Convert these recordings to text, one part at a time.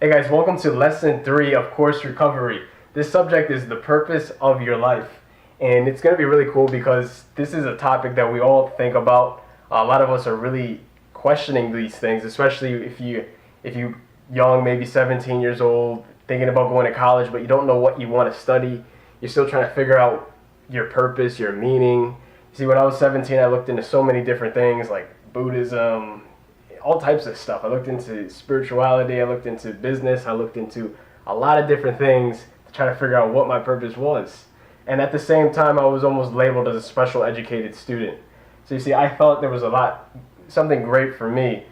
Hey guys, welcome to lesson 3 of course recovery. This subject is the purpose of your life. And it's going to be really cool because this is a topic that we all think about. A lot of us are really questioning these things, especially if you young, maybe 17 years old, thinking about going to college, but you don't know what you want to study. You're still trying to figure out your purpose, your meaning. See, when I was 17, I looked into so many different things like Buddhism, all types of stuff. I looked into spirituality, I looked into business, I looked into a lot of different things to try to figure out what my purpose was. And at the same time, I was almost labeled as a special educated student. So you see, I thought there was something great for me,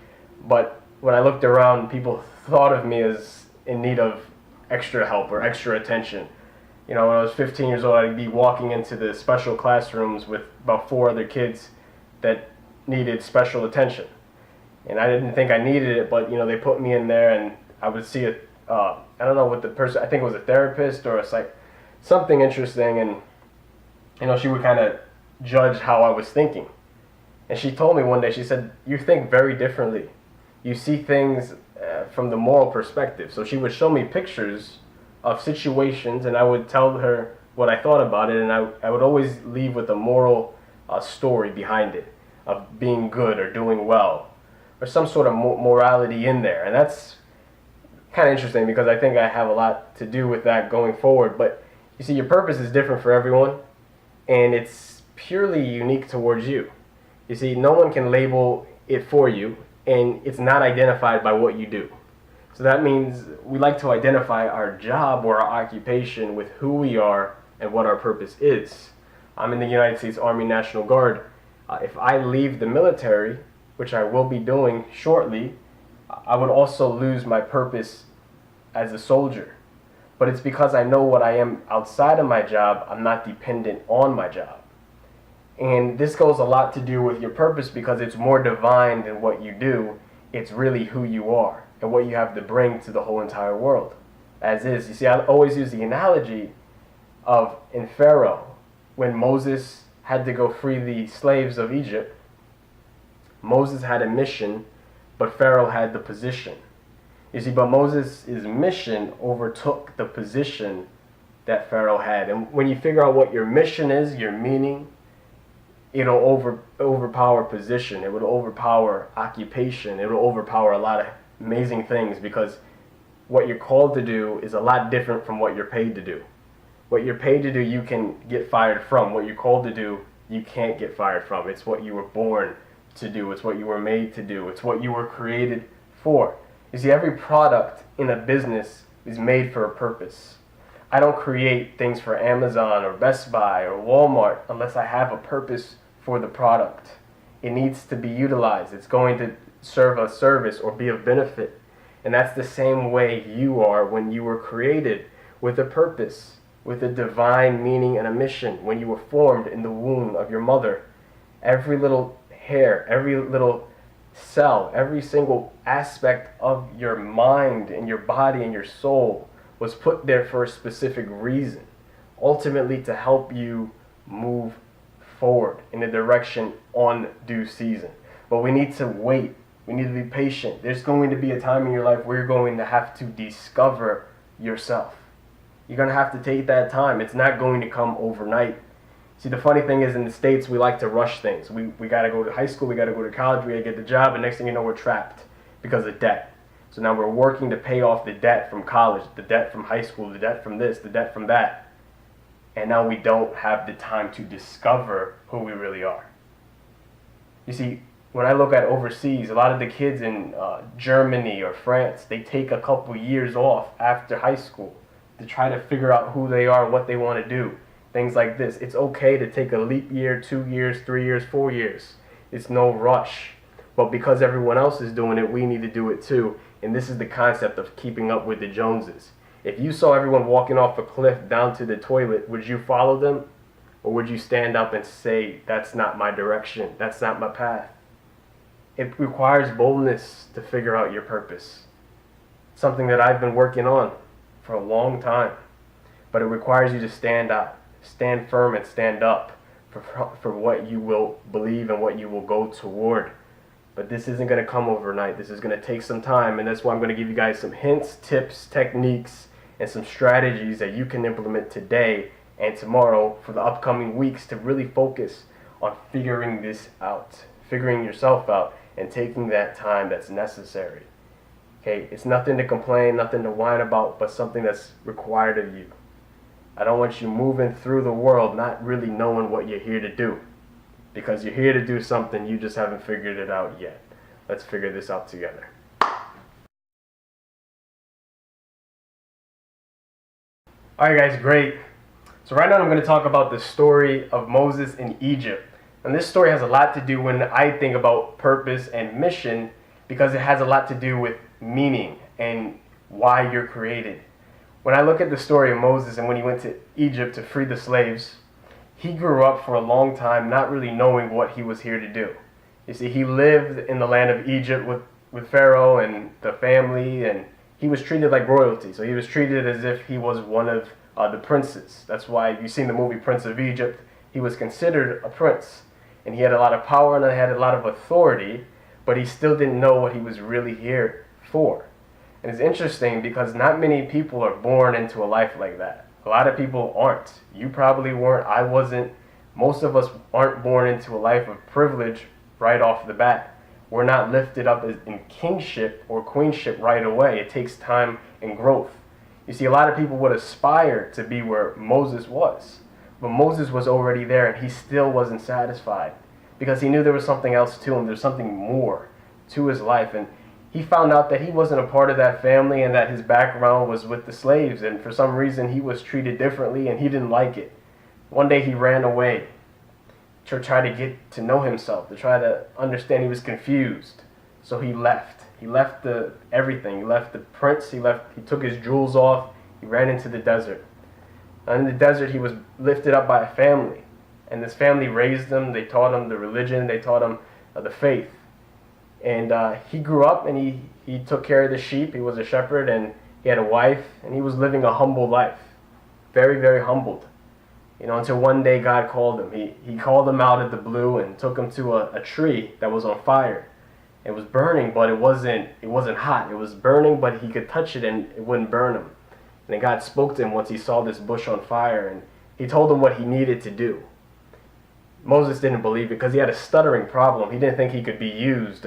but when I looked around, people thought of me as in need of extra help or extra attention. You know, when I was 15 years old, I'd be walking into the special classrooms with about 4 other kids that needed special attention. And I didn't think I needed it, but they put me in there, and I would see I don't know what the person, I think it was a therapist or something interesting, and she would kind of judge how I was thinking. And she told me one day, she said, "You think very differently. You see things from the moral perspective." So she would show me pictures of situations, and I would tell her what I thought about it, and I would always leave with a moral story behind it of being good or doing well, or some sort of morality in there. And that's kind of interesting because I think I have a lot to do with that going forward. But you see, your purpose is different for everyone, and it's purely unique towards you. You see, no one can label it for you, and it's not identified by what you do. So that means we like to identify our job or our occupation with who we are and what our purpose is. I'm in the United States Army National Guard. If I leave the military, which I will be doing shortly, I would also lose my purpose as a soldier. But it's because I know what I am outside of my job. I'm not dependent on my job. And this goes a lot to do with your purpose because it's more divine than what you do. It's really who you are and what you have to bring to the whole entire world. As is, you see, I always use the analogy of in Pharaoh, when Moses had to go free the slaves of Egypt. Moses had a mission, but Pharaoh had the position. You see, but Moses' mission overtook the position that Pharaoh had. And when you figure out what your mission is, your meaning, it'll overpower position. It would overpower occupation. It will overpower a lot of amazing things because what you're called to do is a lot different from what you're paid to do. What you're paid to do, you can get fired from. What you're called to do, you can't get fired from. It's what you were born to do. It's what you were made to do. It's what you were created for. You see, every product in a business is made for a purpose. I don't create things for Amazon or Best Buy or Walmart unless I have a purpose for the product. It needs to be utilized. It's going to serve a service or be of benefit. And that's the same way you are when you were created with a purpose, with a divine meaning and a mission. When you were formed in the womb of your mother, every little hair, every little cell, every single aspect of your mind and your body and your soul was put there for a specific reason, ultimately to help you move forward in a direction on due season. But we need to wait. We need to be patient. There's going to be a time in your life where you're going to have to discover yourself. You're going to have to take that time. It's not going to come overnight. See, the funny thing is in the States, we like to rush things. We got to go to high school, we got to go to college, we got to get the job, and next thing you know, we're trapped because of debt. So now we're working to pay off the debt from college, the debt from high school, the debt from this, the debt from that. And now we don't have the time to discover who we really are. You see, when I look at overseas, a lot of the kids in Germany or France, they take a couple years off after high school to try to figure out who they are, what they want to do. Things like this. It's okay to take a leap year, 2 years, 3 years, 4 years. It's no rush. But because everyone else is doing it, we need to do it too. And this is the concept of keeping up with the Joneses. If you saw everyone walking off a cliff down to the toilet, would you follow them? Or would you stand up and say, that's not my direction, that's not my path? It requires boldness to figure out your purpose. Something that I've been working on for a long time. But it requires you to stand out. Stand firm and stand up for what you will believe and what you will go toward. But this isn't going to come overnight. This is going to take some time, and that's why I'm going to give you guys some hints, tips, techniques, and some strategies that you can implement today and tomorrow for the upcoming weeks to really focus on figuring this out, figuring yourself out, and taking that time that's necessary. Okay, it's nothing to complain, nothing to whine about, but something that's required of you. I don't want you moving through the world not really knowing what you're here to do, because you're here to do something, you just haven't figured it out yet. Let's figure this out together. Alright guys, great. So right now I'm going to talk about the story of Moses in Egypt. And this story has a lot to do when I think about purpose and mission, because it has a lot to do with meaning and why you're created. When I look at the story of Moses and when he went to Egypt to free the slaves, he grew up for a long time not really knowing what he was here to do. You see, he lived in the land of Egypt with Pharaoh and the family, and he was treated like royalty. So he was treated as if he was one of the princes. That's why you've seen the movie Prince of Egypt. He was considered a prince, and he had a lot of power and he had a lot of authority, but he still didn't know what he was really here for. And it's interesting because not many people are born into a life like that. A lot of people aren't. You probably weren't. I wasn't. Most of us aren't born into a life of privilege right off the bat. We're not lifted up as in kingship or queenship right away. It takes time and growth. You see, a lot of people would aspire to be where Moses was. But Moses was already there, and he still wasn't satisfied because he knew there was something else to him. There's something more to his life. And he found out that he wasn't a part of that family and that his background was with the slaves. And for some reason, he was treated differently, and he didn't like it. One day, he ran away to try to get to know himself, to try to understand. He was confused. So he left. He left everything. He left the prince. He took his jewels off. He ran into the desert. And in the desert, he was lifted up by a family. And this family raised him. They taught him the religion. They taught him the faith. And he grew up, and he took care of the sheep. He was a shepherd, and he had a wife, and he was living a humble life. Very, very humbled. Until one day God called him. He called him out of the blue and took him to a tree that was on fire. It was burning, but it wasn't hot. It was burning, but he could touch it and it wouldn't burn him. And then God spoke to him once he saw this bush on fire, and he told him what he needed to do. Moses didn't believe it because he had a stuttering problem. He didn't think he could be used.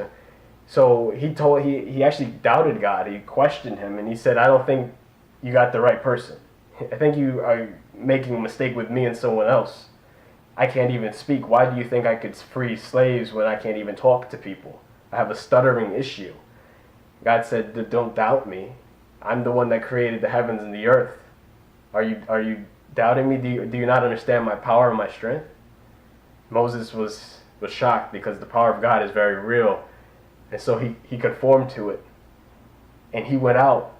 So he actually doubted God. He questioned him, and he said, I don't think you got the right person. I think you are making a mistake with me and someone else. I can't even speak. Why do you think I could free slaves when I can't even talk to people? I have a stuttering issue. God said, don't doubt me. I'm the one that created the heavens and the earth. Are you doubting me? Do you not understand my power and my strength? Moses was shocked because the power of God is very real. And so he conformed to it. And he went out.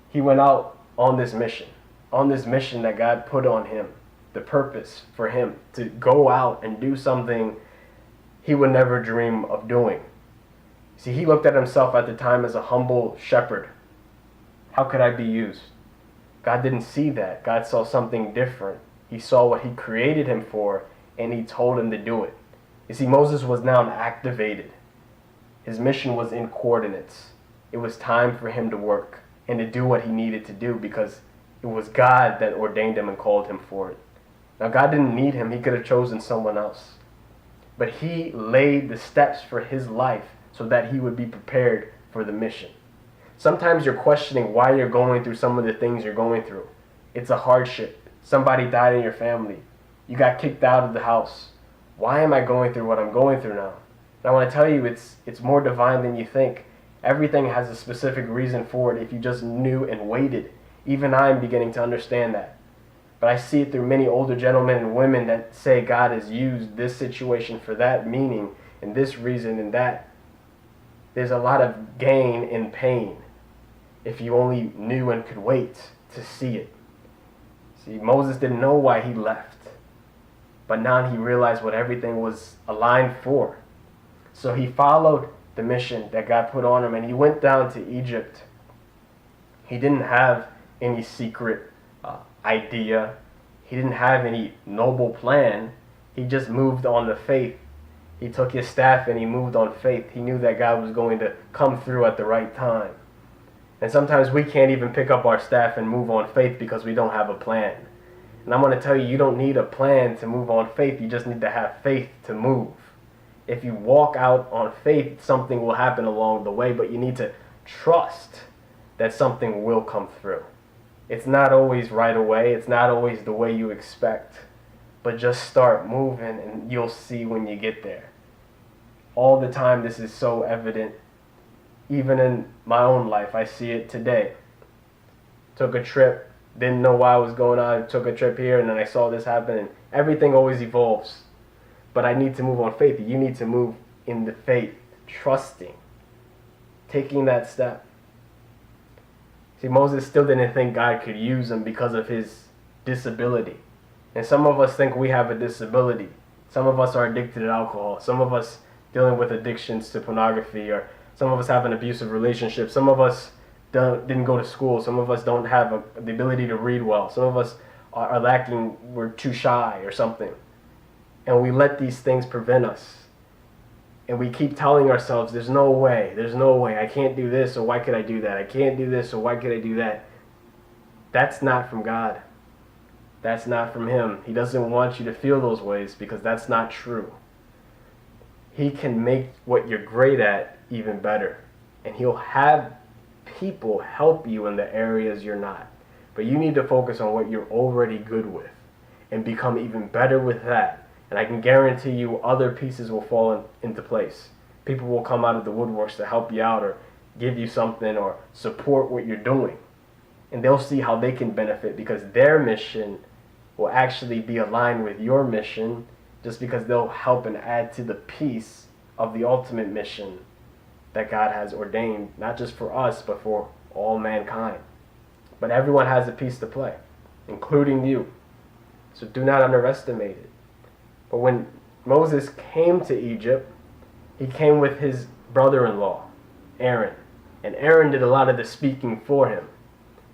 He went out on this mission that God put on him, the purpose for him to go out and do something he would never dream of doing. See, he looked at himself at the time as a humble shepherd. How could I be used? God didn't see that. God saw something different. He saw what he created him for, and he told him to do it. You see, Moses was now activated. His mission was in coordinates. It was time for him to work and to do what he needed to do because it was God that ordained him and called him for it. Now, God didn't need him. He could have chosen someone else. But he laid the steps for his life so that he would be prepared for the mission. Sometimes you're questioning why you're going through some of the things you're going through. It's a hardship. Somebody died in your family. You got kicked out of the house. Why am I going through what I'm going through now? And I want to tell you, it's more divine than you think. Everything has a specific reason for it if you just knew and waited. Even I'm beginning to understand that. But I see it through many older gentlemen and women that say God has used this situation for that meaning and this reason and that. There's a lot of gain in pain if you only knew and could wait to see it. See, Moses didn't know why he left. But now he realized what everything was aligned for. So he followed the mission that God put on him, and he went down to Egypt. He didn't have any secret idea. He didn't have any noble plan. He just moved on the faith He took his staff and he moved on faith. He knew that God was going to come through at the right time. And sometimes we can't even pick up our staff and move on faith because we don't have a plan. And I'm going to tell you, you don't need a plan to move on faith. You just need to have faith to move. If you walk out on faith, something will happen along the way, but you need to trust that something will come through. It's not always right away. It's not always the way you expect. But just start moving and you'll see when you get there. All the time this is so evident. Even in my own life, I see it today. Took a trip, didn't know why it was going on. Took a trip here and then I saw this happen. And everything always evolves. But I need to move on faith. You need to move in the faith, trusting, taking that step. See, Moses still didn't think God could use him because of his disability. And some of us think we have a disability. Some of us are addicted to alcohol. Some of us dealing with addictions to pornography, or some of us have an abusive relationship. Some of us didn't go to school. Some of us don't have the ability to read well. Some of us are lacking, we're too shy or something. And we let these things prevent us. And we keep telling ourselves, there's no way, I can't do this, so why could I do that? I can't do this, so why could I do that? That's not from God. That's not from him. He doesn't want you to feel those ways because that's not true. He can make what you're great at even better. And he'll have people help you in the areas you're not. But you need to focus on what you're already good with and become even better with that. And I can guarantee you other pieces will fall into place. People will come out of the woodworks to help you out or give you something or support what you're doing. And they'll see how they can benefit because their mission will actually be aligned with your mission just because they'll help and add to the piece of the ultimate mission that God has ordained, not just for us, but for all mankind. But everyone has a piece to play, including you. So do not underestimate it. But when Moses came to Egypt, he came with his brother-in-law, Aaron. And Aaron did a lot of the speaking for him.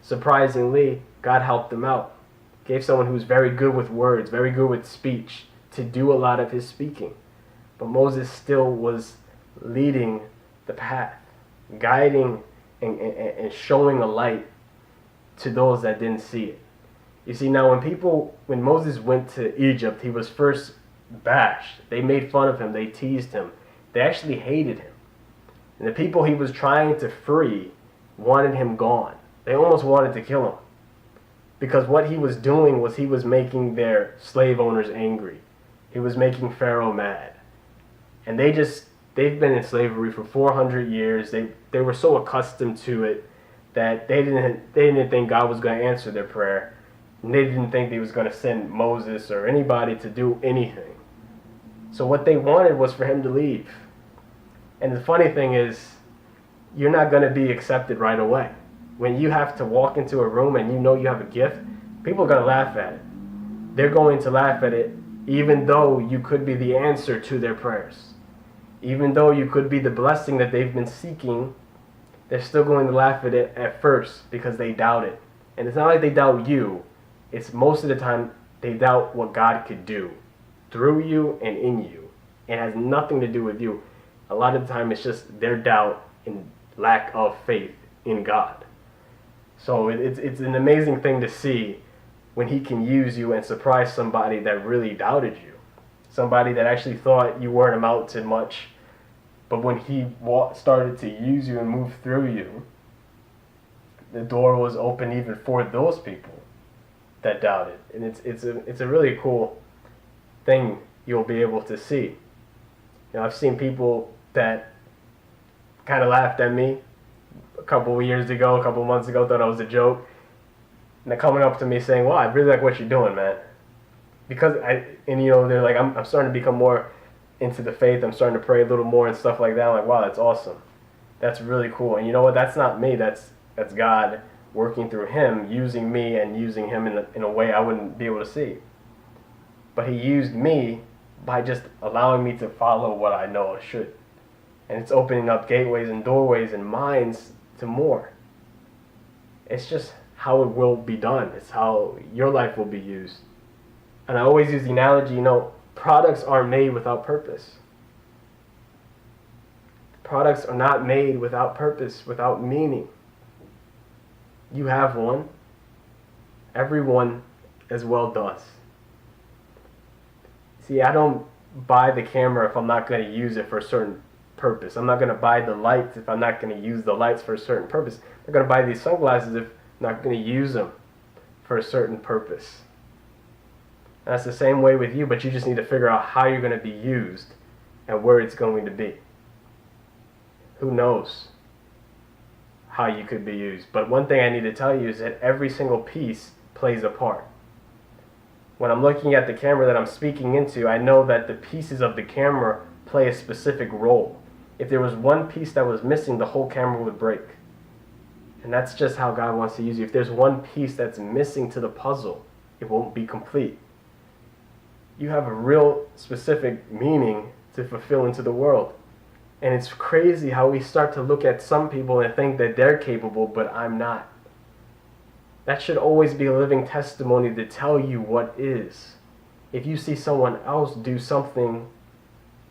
Surprisingly, God helped him out. Gave someone who's very good with words, very good with speech, to do a lot of his speaking. But Moses still was leading the path, guiding and showing a light to those that didn't see it. You see, now when Moses went to Egypt, he was first bashed. They made fun of him. They teased him. They actually hated him. And the people he was trying to free wanted him gone. They almost wanted to kill him. Because what he was doing was he was making their slave owners angry. He was making Pharaoh mad. And they've been in slavery for 400 years. They were so accustomed to it that they didn't think God was going to answer their prayer. And they didn't think he was going to send Moses or anybody to do anything. So what they wanted was for him to leave. And the funny thing is, you're not going to be accepted right away. When you have to walk into a room and you know you have a gift, people are going to laugh at it. They're going to laugh at it even though you could be the answer to their prayers. Even though you could be the blessing that they've been seeking, they're still going to laugh at it at first because they doubt it. And it's not like they doubt you. It's most of the time they doubt what God could do through you and in you. It has nothing to do with you. A lot of the time it's just their doubt and lack of faith in God. So it's an amazing thing to see when he can use you and surprise somebody that really doubted you. Somebody that actually thought you weren't amount to much. But when he started to use you and move through you, the door was open even for those people that doubted. And it's a really cool thing you'll be able to see. You know, I've seen people that kind of laughed at me a couple of months ago, thought I was a joke. And they're coming up to me saying, "Wow, I really like what you're doing, man." Because they're like, I'm starting to become more into the faith. I'm starting to pray a little more and stuff like that. I'm like, wow, that's awesome. That's really cool. And you know what? That's not me. That's God working through him, using me and using him in a way I wouldn't be able to see. But he used me by just allowing me to follow what I know I should. And it's opening up gateways and doorways and minds to more. It's just how it will be done. It's how your life will be used. And I always use the analogy, products aren't made without purpose. Products are not made without purpose, without meaning. You have one. Everyone as well does. See, I don't buy the camera if I'm not going to use it for a certain purpose. I'm not going to buy the lights if I'm not going to use the lights for a certain purpose. I'm going to buy these sunglasses if I'm not going to use them for a certain purpose. And that's the same way with you, but you just need to figure out how you're going to be used and where it's going to be. Who knows how you could be used? But one thing I need to tell you is that every single piece plays a part. When I'm looking at the camera that I'm speaking into, I know that the pieces of the camera play a specific role. If there was one piece that was missing, the whole camera would break. And that's just how God wants to use you. If there's one piece that's missing to the puzzle, it won't be complete. You have a real specific meaning to fulfill into the world. And it's crazy how we start to look at some people and think that they're capable, but I'm not. That should always be a living testimony to tell you what is. If you see someone else do something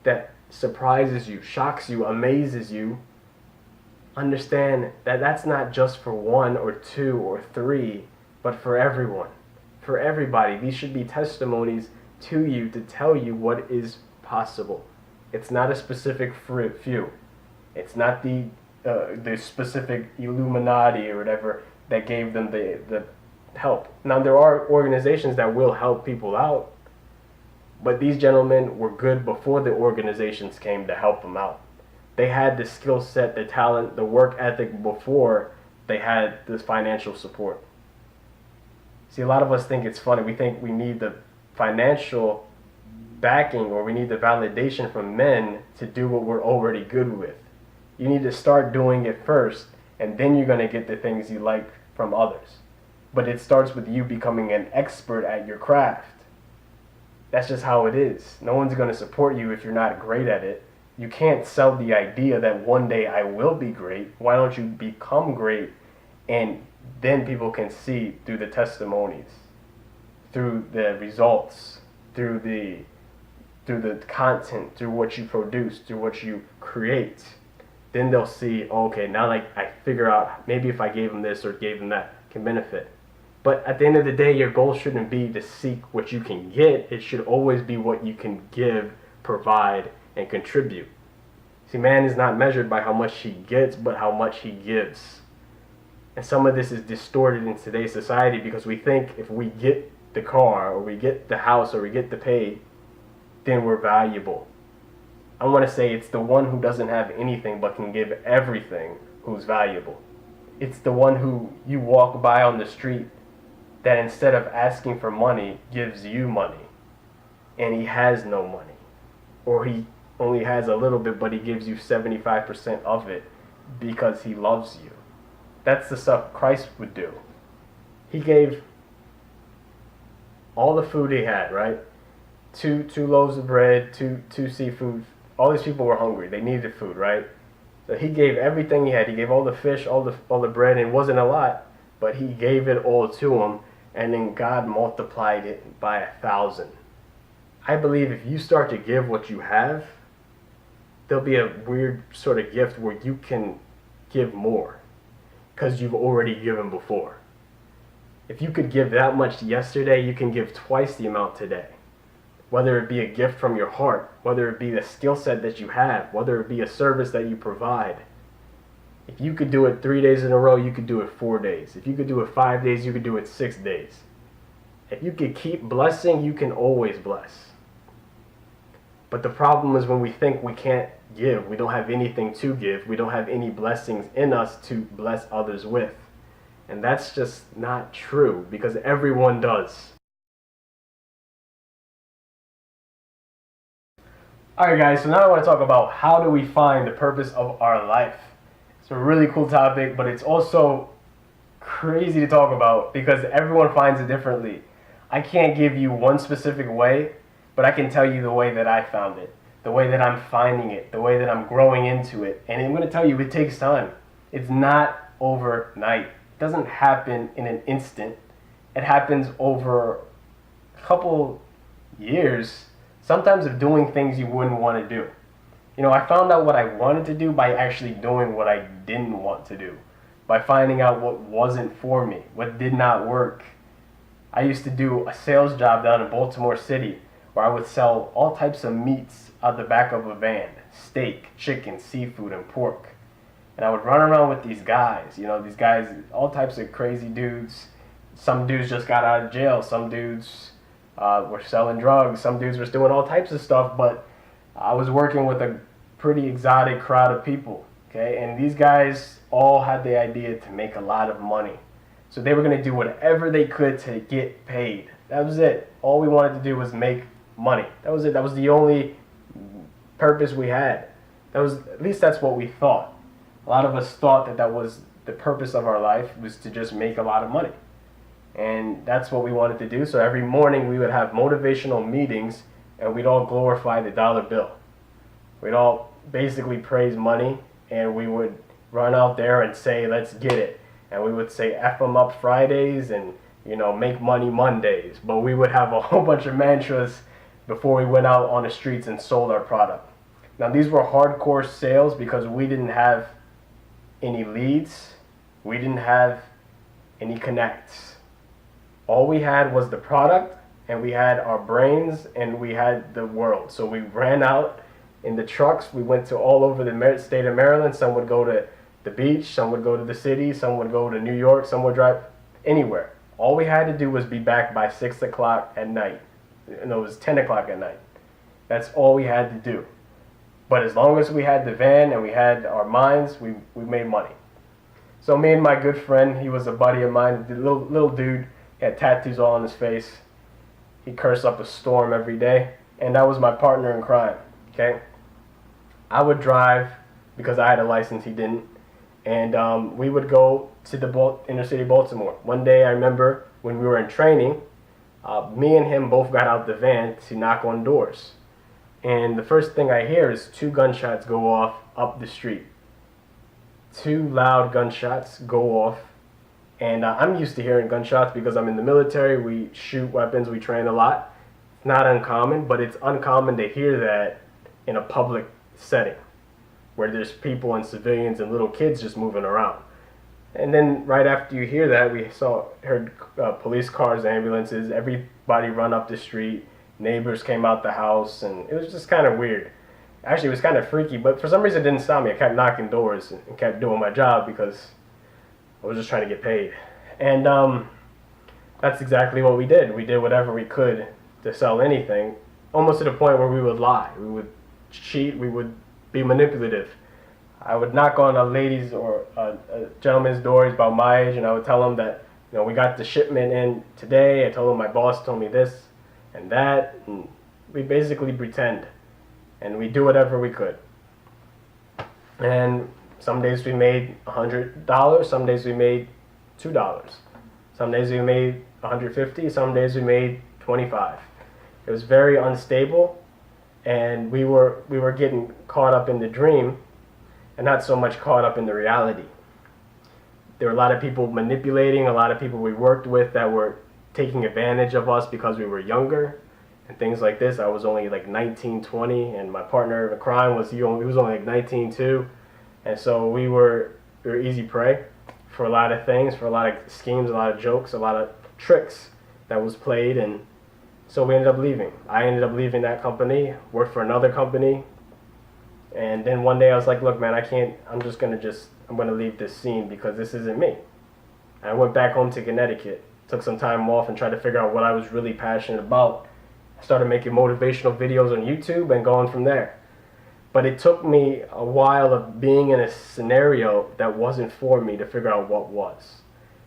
that surprises you, shocks you, amazes you, understand that that's not just for one or two or three, but for everyone, for everybody. These should be testimonies to you to tell you what is possible. It's not a specific few. It's not the specific Illuminati or whatever that gave them the help. Now, there are organizations that will help people out, but these gentlemen were good before the organizations came to help them out. They had the skill set, the talent, the work ethic before they had this financial support. See, a lot of us think it's funny. We think we need the financial backing or we need the validation from men to do what we're already good with. You need to start doing it first, and then you're going to get the things you like from others. But it starts with you becoming an expert at your craft. That's just how it is. No one's going to support you if you're not great at it. You can't sell the idea that one day I will be great. Why don't you become great? And then people can see through the testimonies, through the results, through the content, through what you produce, through what you create. Then they'll see, oh, okay, now like I figure out maybe if I gave them this or gave them that can benefit. But at the end of the day, your goal shouldn't be to seek what you can get. It should always be what you can give, provide, and contribute. See, man is not measured by how much he gets, but how much he gives. And some of this is distorted in today's society because we think if we get the car or we get the house or we get the pay, then we're valuable. I want to say it's the one who doesn't have anything but can give everything who's valuable. It's the one who you walk by on the street that instead of asking for money gives you money, and he has no money, or he only has a little bit but he gives you 75% of it because he loves you. That's the stuff Christ would do. He gave all the food he had, right? Two loaves of bread, two seafood. All these people were hungry. They needed food, right? So he gave everything he had. He gave all the fish, all the bread, and it wasn't a lot, but he gave it all to them, and then God multiplied it by 1,000. I believe if you start to give what you have, there'll be a weird sort of gift where you can give more because you've already given before. If you could give that much yesterday, you can give twice the amount today. Whether it be a gift from your heart, whether it be the skill set that you have, whether it be a service that you provide. If you could do it 3 days in a row, you could do it 4 days. If you could do it 5 days, you could do it 6 days. If you could keep blessing, you can always bless. But the problem is when we think we can't give, we don't have anything to give, we don't have any blessings in us to bless others with. And that's just not true because everyone does. Alright guys, so now I want to talk about how do we find the purpose of our life. It's a really cool topic, but it's also crazy to talk about because everyone finds it differently. I can't give you one specific way, but I can tell you the way that I found it, the way that I'm finding it, the way that I'm growing into it. And I'm going to tell you, it takes time. It's not overnight. It doesn't happen in an instant. It happens over a couple years, sometimes of doing things you wouldn't want to do. I found out what I wanted to do by actually doing what I didn't want to do, by finding out what wasn't for me, what did not work. I used to do a sales job down in Baltimore City where I would sell all types of meats out the back of a van: steak, chicken, seafood, and pork. And I would run around with these guys, these guys, all types of crazy dudes. Some dudes just got out of jail. Some dudes were selling drugs. Some dudes were doing all types of stuff, but I was working with a pretty exotic crowd of people, okay? And these guys all had the idea to make a lot of money. So they were going to do whatever they could to get paid. That was it. All we wanted to do was make money. That was it. That was the only purpose we had. At least that's what we thought. A lot of us thought that was the purpose of our life, was to just make a lot of money. And that's what we wanted to do. So every morning we would have motivational meetings, and we'd all glorify the dollar bill. We'd all basically praise money, and we would run out there and say, let's get it. And we would say F them up Fridays and, make money Mondays. But we would have a whole bunch of mantras before we went out on the streets and sold our product. Now, these were hardcore sales because we didn't have any leads. We didn't have any connects. All we had was the product, and we had our brains, and we had the world. So we ran out in the trucks. We went to all over the state of Maryland. Some would go to the beach, some would go to the city, some would go to New York, some would drive anywhere. All we had to do was be back by 6 o'clock at night. No, it was 10 o'clock at night. That's all we had to do. But as long as we had the van and we had our minds, we made money. So me and my good friend, he was a buddy of mine, the little dude, he had tattoos all on his face. He cursed up a storm every day, and that was my partner in crime, okay? I would drive because I had a license, he didn't. And we would go to the inner city Baltimore. One day I remember when we were in training, me and him both got out the van to knock on doors. And the first thing I hear is 2 gunshots go off up the street. 2 loud gunshots go off. And I'm used to hearing gunshots because I'm in the military. We shoot weapons. We train a lot. It's not uncommon, but it's uncommon to hear that in a public setting where there's people and civilians and little kids just moving around. And then right after you hear that, we heard police cars, ambulances, everybody run up the street. Neighbors came out the house, and it was just kind of weird. Actually, it was kind of freaky, but for some reason it didn't stop me. I kept knocking doors and kept doing my job because I was just trying to get paid. And that's exactly what we did. We did whatever we could to sell anything, almost to the point where we would lie. We would cheat. We would be manipulative. I would knock on a lady's or a gentleman's doors about my age, and I would tell them that, we got the shipment in today. I told them my boss told me this and that, and we basically pretend, and we do whatever we could. And some days we made $100, some days we made $2, some days we made $150, some days we made $25. It was very unstable, and we were getting caught up in the dream and not so much caught up in the reality. There were a lot of people manipulating, a lot of people we worked with that were taking advantage of us because we were younger and things like this. I was only like 19, 20, and my partner in crime he was only like 19 too. And so we were easy prey for a lot of things, for a lot of schemes, a lot of jokes, a lot of tricks that was played. And so we ended up leaving. I ended up leaving that company, worked for another company. And then one day I was like, look, man, I'm going to leave this scene because this isn't me. And I went back home to Connecticut, took some time off and tried to figure out what I was really passionate about. I started making motivational videos on YouTube and going from there. But it took me a while of being in a scenario that wasn't for me to figure out what was.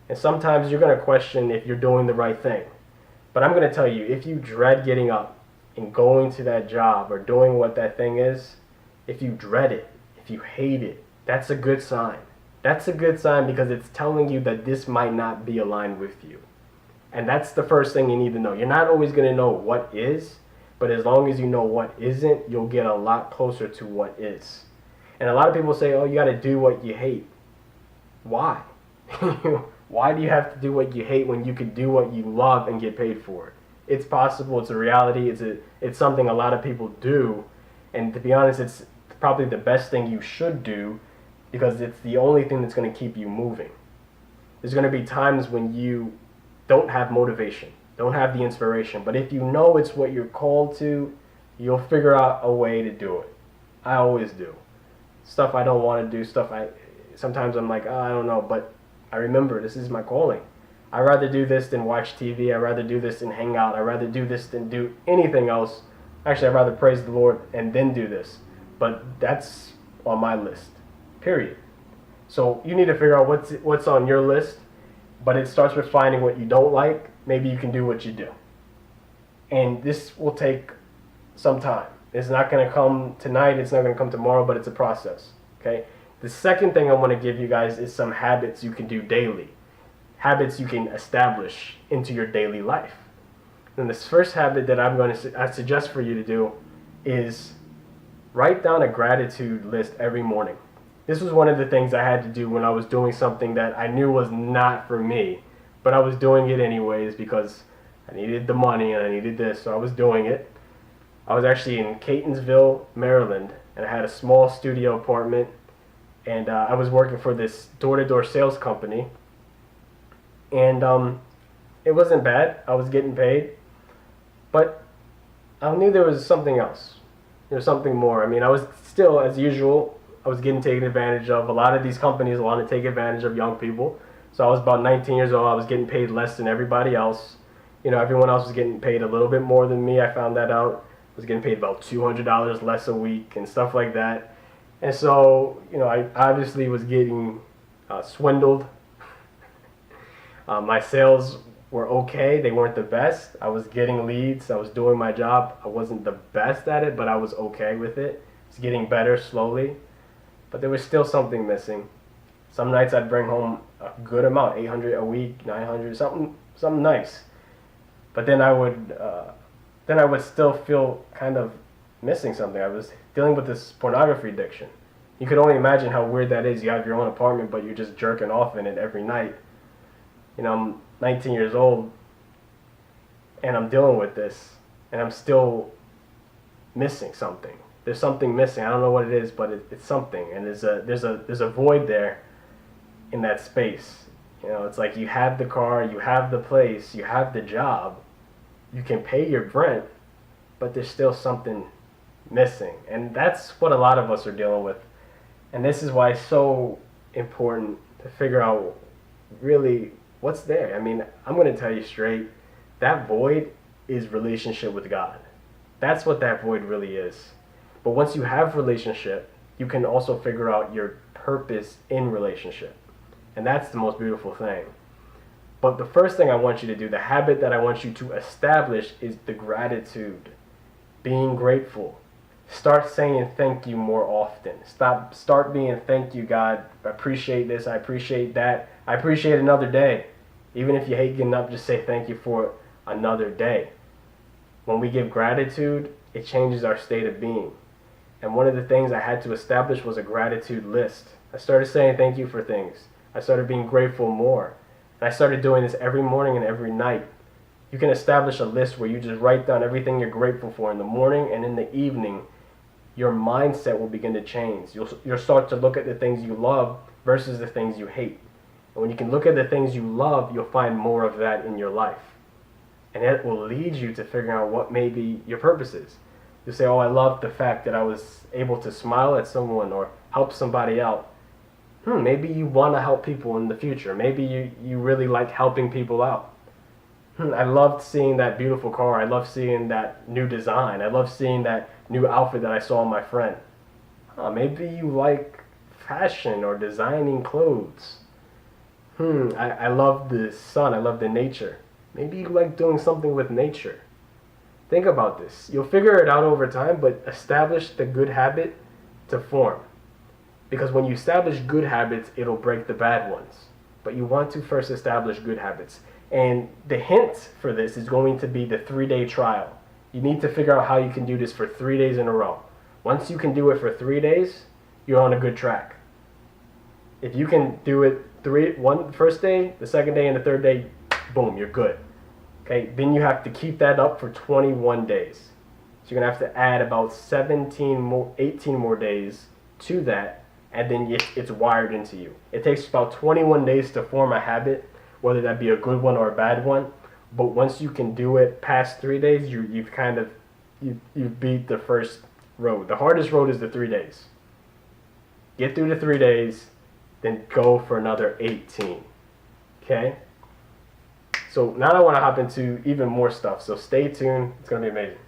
And sometimes you're going to question if you're doing the right thing. But I'm going to tell you, if you dread getting up and going to that job or doing what that thing is, if you dread it, if you hate it, that's a good sign. That's a good sign because it's telling you that this might not be aligned with you. And that's the first thing you need to know. You're not always going to know what is, but as long as you know what isn't, you'll get a lot closer to what is. And a lot of people say, oh, you got to do what you hate. Why? Why do you have to do what you hate when you could do what you love and get paid for it? It's possible. It's a reality. It's something a lot of people do. And to be honest, it's probably the best thing you should do because it's the only thing that's going to keep you moving. There's going to be times when you don't have motivation, don't have the inspiration, but if you know it's what you're called to, you'll figure out a way to do it. I always do. Stuff I don't want to do, sometimes I'm like, oh, I don't know, but I remember this is my calling. I'd rather do this than watch TV. I'd rather do this than hang out. I'd rather do this than do anything else. Actually, I'd rather praise the Lord and then do this. But that's on my list, period. So you need to figure out what's on your list, but it starts with finding what you don't like. Maybe you can do what you do. And this will take some time. It's not going to come tonight. It's not going to come tomorrow, but it's a process, okay? The second thing I want to give you guys is some habits you can do daily. Habits you can establish into your daily life. And this first habit that I suggest for you to do is write down a gratitude list every morning. This was one of the things I had to do when I was doing something that I knew was not for me, but I was doing it anyways because I needed the money and I needed this, so I was doing it. I was actually in Catonsville, Maryland, and I had a small studio apartment, and I was working for this door-to-door sales company. And it wasn't bad. I was getting paid. But I knew there was something else. There was something more. I mean, I was still, as usual, I was getting taken advantage of. A lot of these companies want to take advantage of young people. So I was about 19 years old. I was getting paid less than everybody else. You know, everyone else was getting paid a little bit more than me. I found that out. I was getting paid about $200 less a week and stuff like that. And so, you know, I obviously was getting swindled. My sales were okay. They weren't the best. I was getting leads. I was doing my job. I wasn't the best at it, but I was okay with it. It's getting better slowly. But there was still something missing. Some nights I'd bring home a good amount, 800 a week, 900, something nice. But then I would still feel kind of missing something. I was dealing with this pornography addiction. You could only imagine how weird that is. You have your own apartment, but you're just jerking off in it every night. You know, I'm 19 years old, and I'm dealing with this, and I'm still missing something. There's something missing. I don't know what it is, but it's something, and there's a void there in that space. You know, it's like you have the car, you have the place, you have the job, you can pay your rent, but there's still something missing, and that's what a lot of us are dealing with. And this is why it's so important to figure out really what's there. I mean, I'm going to tell you straight, that void is relationship with God. That's what that void really is. But once you have relationship, you can also figure out your purpose in relationship. And that's the most beautiful thing. But the first thing I want you to do, the habit that I want you to establish is the gratitude. Being grateful. Start saying thank you more often. Start being thank you, God. I appreciate this. I appreciate that. I appreciate another day. Even if you hate getting up, just say thank you for another day. When we give gratitude, it changes our state of being. And one of the things I had to establish was a gratitude list. I started saying thank you for things. I started being grateful more. And I started doing this every morning and every night. You can establish a list where you just write down everything you're grateful for in the morning, and in the evening, your mindset will begin to change. You'll start to look at the things you love versus the things you hate. And when you can look at the things you love, you'll find more of that in your life. And it will lead you to figuring out what maybe your purpose is. You say, oh, I love the fact that I was able to smile at someone or help somebody out. Maybe you want to help people in the future. Maybe you really like helping people out. I loved seeing that beautiful car. I love seeing that new design. I love seeing that new outfit that I saw on my friend. Maybe you like fashion or designing clothes. I love the sun. I love the nature. Maybe you like doing something with nature. Think about this. You'll figure it out over time, but establish the good habit to form. Because when you establish good habits, it'll break the bad ones. But you want to first establish good habits. And the hint for this is going to be the 3-day trial. You need to figure out how you can do this for 3 days in a row. Once you can do it for 3 days, you're on a good track. If you can do it first day, the second day, and the third day, boom, you're good. Okay, then you have to keep that up for 21 days. So you're going to have to add about 18 more days to that, and then it's wired into you. It takes about 21 days to form a habit, whether that be a good one or a bad one. But once you can do it past 3 days, you've beat the first road. The hardest road is the 3 days. Get through the 3 days, then go for another 18. Okay? So now I want to hop into even more stuff. So stay tuned. It's going to be amazing.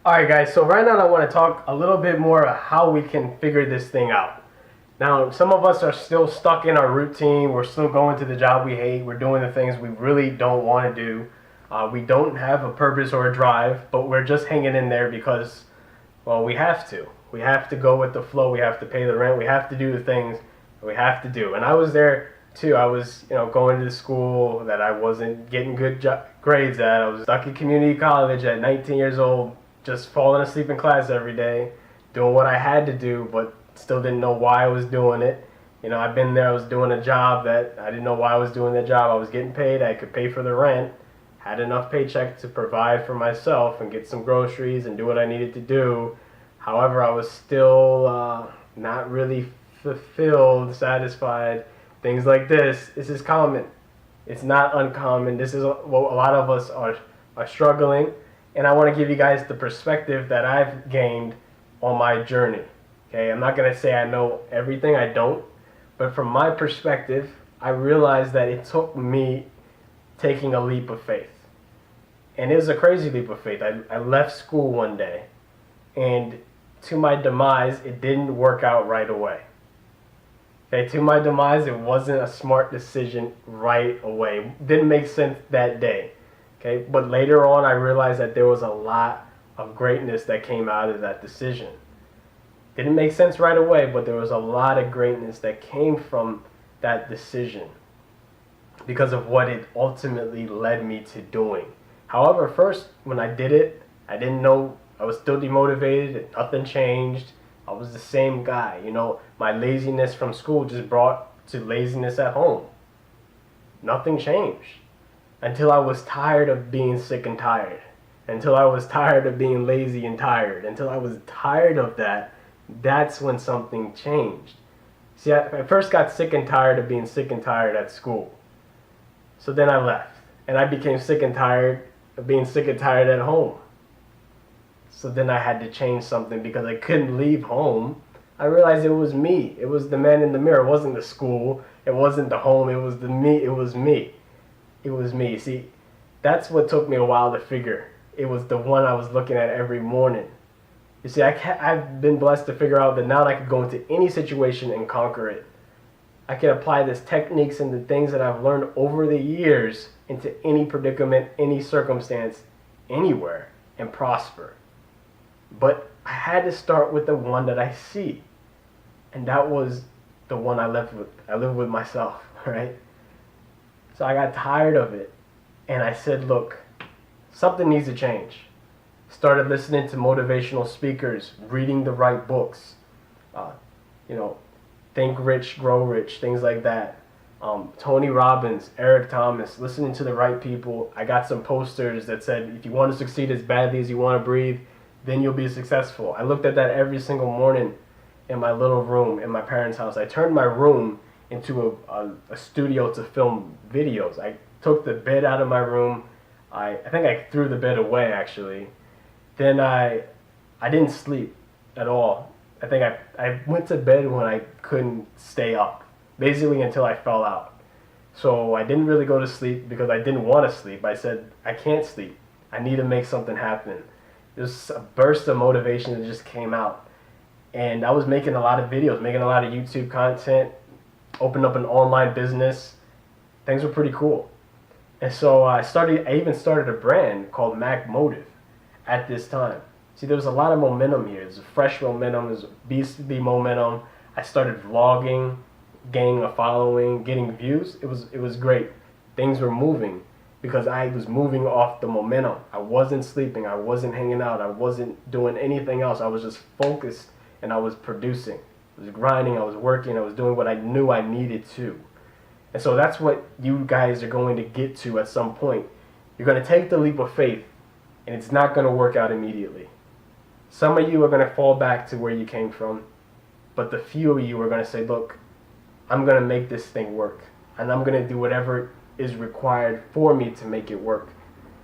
Alright guys, so right now I want to talk a little bit more about how we can figure this thing out. Now, some of us are still stuck in our routine. We're still going to the job we hate. We're doing the things we really don't want to do. We don't have a purpose or a drive, but we're just hanging in there because, well, we have to. We have to go with the flow. We have to pay the rent. We have to do the things that we have to do. And I was there too. I was, going to the school that I wasn't getting good grades at. I was stuck in community college at 19 years old, just falling asleep in class every day, doing what I had to do, but still didn't know why I was doing it. I've been there. I was doing a job that I didn't know why I was doing that job. I was getting paid. I could pay for the rent, had enough paycheck to provide for myself and get some groceries and do what I needed to do. However, I was still not really fulfilled, satisfied. Things like this is common. It's not uncommon. This is what a lot of us are struggling. And I want to give you guys the perspective that I've gained on my journey. Okay, I'm not going to say I know everything, I don't. But from my perspective, I realized that it took me taking a leap of faith. And it was a crazy leap of faith. I left school one day, and to my demise, it didn't work out right away. Okay, to my demise, it wasn't a smart decision right away. It didn't make sense that day. Okay, but later on, I realized that there was a lot of greatness that came out of that decision. Didn't make sense right away, but there was a lot of greatness that came from that decision because of what it ultimately led me to doing. However, first, when I did it, I didn't know. I was still demotivated. Nothing changed. I was the same guy. My laziness from school just brought to laziness at home. Nothing changed. Until I was tired of being sick and tired. Until I was tired of being lazy and tired. Until I was tired of that, that's when something changed. See, I first got sick and tired of being sick and tired at school. So then I left. And I became sick and tired of being sick and tired at home. So then I had to change something because I couldn't leave home. I realized it was me. It was the man in the mirror. It wasn't the school. It wasn't the home. It was me. It was me. It was me. See, that's what took me a while to figure. It was the one I was looking at every morning. You see, I've been blessed to figure out that now I could go into any situation and conquer it. I can apply these techniques and the things that I've learned over the years into any predicament, any circumstance, anywhere, and prosper. But I had to start with the one that I see. And that was the one I lived with. I lived with myself, right? So I got tired of it, and I said, look, something needs to change. Started listening to motivational speakers, reading the right books, Think Rich, Grow Rich, things like that. Tony Robbins, Eric Thomas, listening to the right people. I got some posters that said, if you want to succeed as badly as you want to breathe, then you'll be successful. I looked at that every single morning in my little room in my parents' house. I turned my room into a studio to film videos. I took the bed out of my room. I think I threw the bed away, actually. Then I didn't sleep at all. I think I went to bed when I couldn't stay up, basically until I fell out. So I didn't really go to sleep because I didn't want to sleep. I said, I can't sleep. I need to make something happen. There's a burst of motivation that just came out. And I was making a lot of videos, making a lot of YouTube content, opened up an online business. Things were pretty cool. And so I even started a brand called Mac Motive at this time. See, there was a lot of momentum here. There's a fresh momentum, there's a B2B momentum. I started vlogging, gaining a following, getting views. It was great. Things were moving because I was moving off the momentum. I wasn't sleeping, I wasn't hanging out, I wasn't doing anything else. I was just focused and I was producing. I was grinding, I was working, I was doing what I knew I needed to. And so that's what you guys are going to get to at some point. You're going to take the leap of faith, and it's not going to work out immediately. Some of you are going to fall back to where you came from, but the few of you are going to say, look, I'm going to make this thing work, and I'm going to do whatever is required for me to make it work.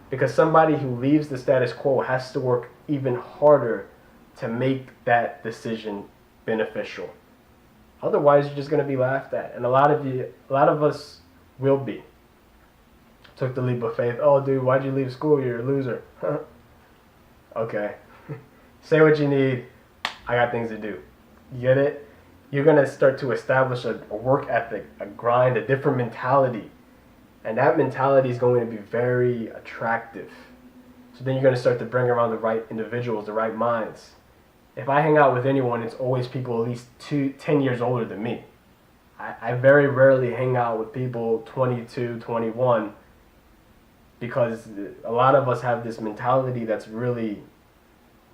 Because somebody who leaves the status quo has to work even harder to make that decision beneficial. Otherwise, you're just going to be laughed at, and a lot of us will be. Took the leap of faith. Oh, dude, why'd you leave school? You're a loser. Okay. Say what you need. I got things to do. You get it? You're going to start to establish a work ethic, a grind, a different mentality. And that mentality is going to be very attractive. So then you're going to start to bring around the right individuals, the right minds. If I hang out with anyone, it's always people at least 10 years older than me. I very rarely hang out with people 22, 21, because a lot of us have this mentality that's really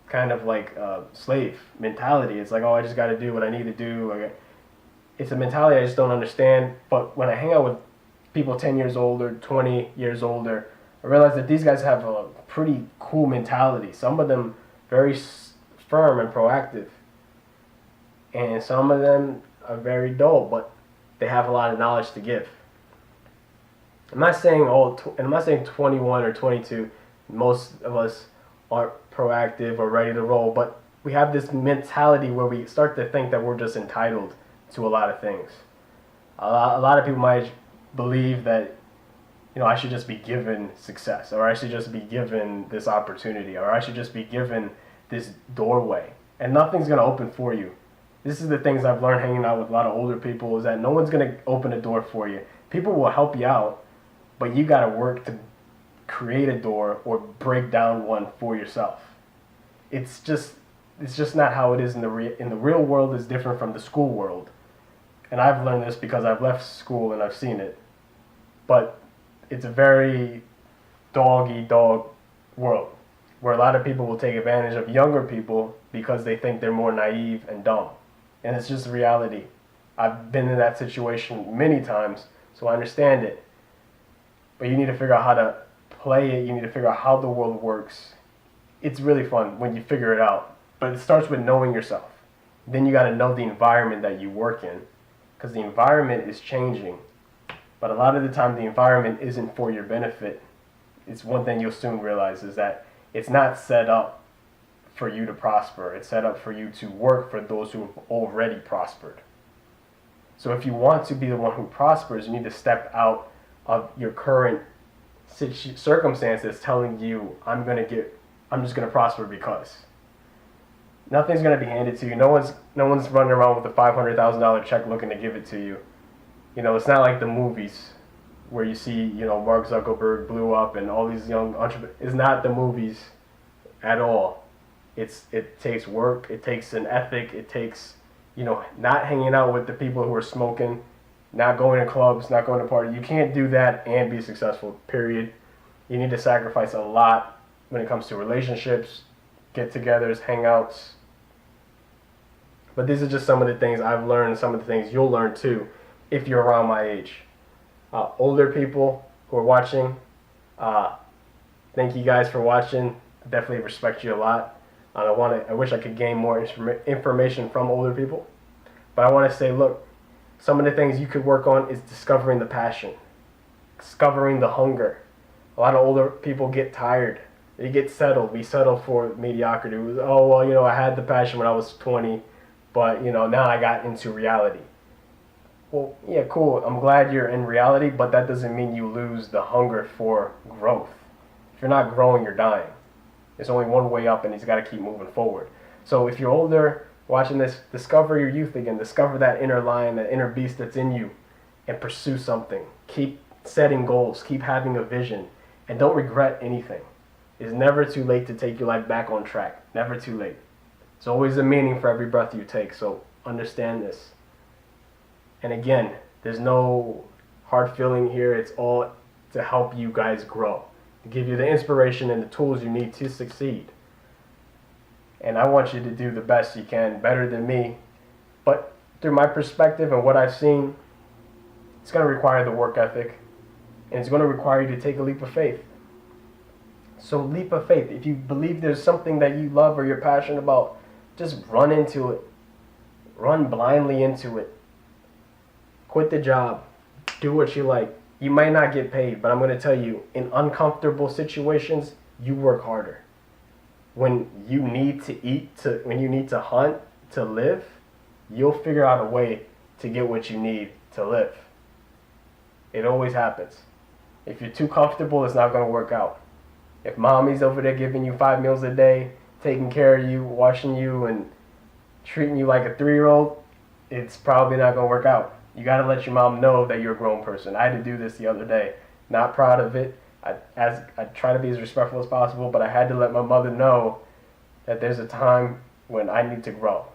kind of like slave mentality. It's like, oh, I just got to do what I need to do. It's a mentality I just don't understand. But when I hang out with people 10 years older, 20 years older, I realize that these guys have a pretty cool mentality. Some of them very firm and proactive. And some of them are very dull, but they have a lot of knowledge to give. I'm not saying 21 or 22, most of us aren't proactive or ready to roll, but we have this mentality where we start to think that we're just entitled to a lot of things. A lot of people might believe that, I should just be given success, or I should just be given this opportunity, or I should just be given this doorway, and nothing's going to open for you. This is the things I've learned hanging out with a lot of older people, is that no one's going to open a door for you. People will help you out, but you got to work to create a door or break down one for yourself. It's just not how it is in the real world. Is different from the school world. And I've learned this because I've left school and I've seen it. But it's a very dog-eat-dog world where a lot of people will take advantage of younger people because they think they're more naive and dumb. And it's just reality. I've been in that situation many times, so I understand it. But you need to figure out how to play it. You need to figure out how the world works. It's really fun when you figure it out. But it starts with knowing yourself. Then you got to know the environment that you work in, because the environment is changing. But a lot of the time, the environment isn't for your benefit. It's one thing you'll soon realize, is that it's not set up for you to prosper. It's set up for you to work for those who have already prospered. So if you want to be the one who prospers, you need to step out of your current circumstances telling you, I'm just going to prosper because. Nothing's going to be handed to you. No one's running around with a $500,000 check looking to give it to you. It's not like the movies where you see, Mark Zuckerberg blew up and all these young entrepreneurs. It's not the movies at all. It takes work. It takes an ethic. It takes, not hanging out with the people who are smoking, not going to clubs, not going to parties. You can't do that and be successful, period. You need to sacrifice a lot when it comes to relationships, get-togethers, hangouts. But these are just some of the things I've learned, some of the things you'll learn too if you're around my age. Older people who are watching, thank you guys for watching. I definitely respect you a lot. I wish I could gain more information from older people. But I want to say, look, some of the things you could work on is discovering the passion, discovering the hunger. A lot of older people get tired. They get settled. We settle for mediocrity. I had the passion when I was 20, but, now I got into reality. Well, yeah, cool. I'm glad you're in reality, but that doesn't mean you lose the hunger for growth. If you're not growing, you're dying. There's only one way up, and you got to keep moving forward. So if you're older, watching this, discover your youth again. Discover that inner lion, that inner beast that's in you, and pursue something. Keep setting goals. Keep having a vision, and don't regret anything. It's never too late to take your life back on track. Never too late. There's always a meaning for every breath you take, so understand this. And again, there's no hard feeling here. It's all to help you guys grow, to give you the inspiration and the tools you need to succeed. And I want you to do the best you can, better than me. But through my perspective and what I've seen, it's going to require the work ethic. And it's going to require you to take a leap of faith. So leap of faith. If you believe there's something that you love or you're passionate about, just run into it. Run blindly into it. Quit the job. Do what you like. You might not get paid, but I'm going to tell you, in uncomfortable situations, you work harder. When you need to eat, when you need to hunt to live, you'll figure out a way to get what you need to live. It always happens. If you're too comfortable, it's not going to work out. If mommy's over there giving you 5 meals a day, taking care of you, washing you, and treating you like a 3-year-old, it's probably not going to work out. You got to let your mom know that you're a grown person. I had to do this the other day. Not proud of it. I try to be as respectful as possible, but I had to let my mother know that there's a time when I need to grow.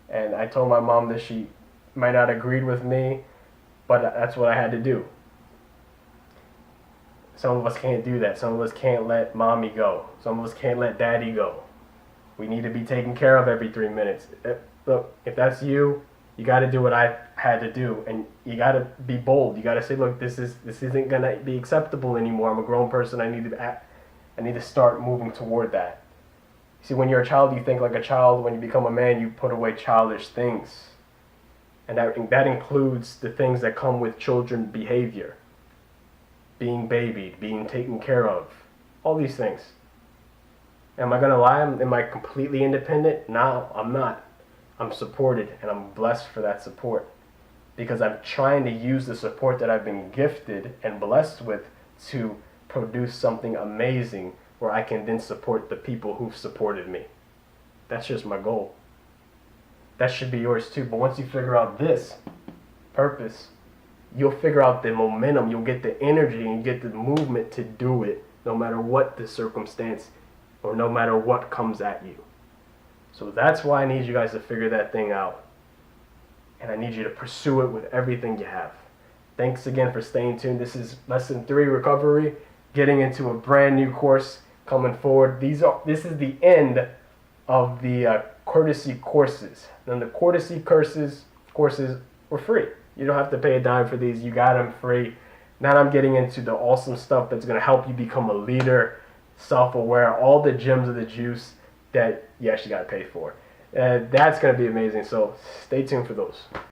And I told my mom that she might not agreed with me, but that's what I had to do. Some of us can't do that. Some of us can't let mommy go. Some of us can't let daddy go. We need to be taken care of every 3 minutes. Look, if that's you, you got to do what I had to do, and you got to be bold. You got to say, look, this isn't gonna be acceptable anymore. I'm a grown person. I need to start moving toward that. See, when you're a child, you think like a child. When you become a man, you put away childish things, and that includes the things that come with children behavior, being babied, being taken care of, all these things. Am I gonna lie? Am I completely independent? No, I'm not. I'm supported, and I'm blessed for that support, because I'm trying to use the support that I've been gifted and blessed with to produce something amazing where I can then support the people who've supported me. That's just my goal. That should be yours too. But once you figure out this purpose, you'll figure out the momentum, you'll get the energy, and you get the movement to do it no matter what the circumstance or no matter what comes at you. So that's why I need you guys to figure that thing out. And I need you to pursue it with everything you have. Thanks again for staying tuned. This is Lesson 3 Recovery, getting into a brand new course coming forward. This is the end of the courtesy courses. And the courtesy courses were free. You don't have to pay a dime for these. You got them free. Now I'm getting into the awesome stuff that's going to help you become a leader, self-aware, all the gems of the juice that you actually got to pay for. That's going to be amazing. So stay tuned for those.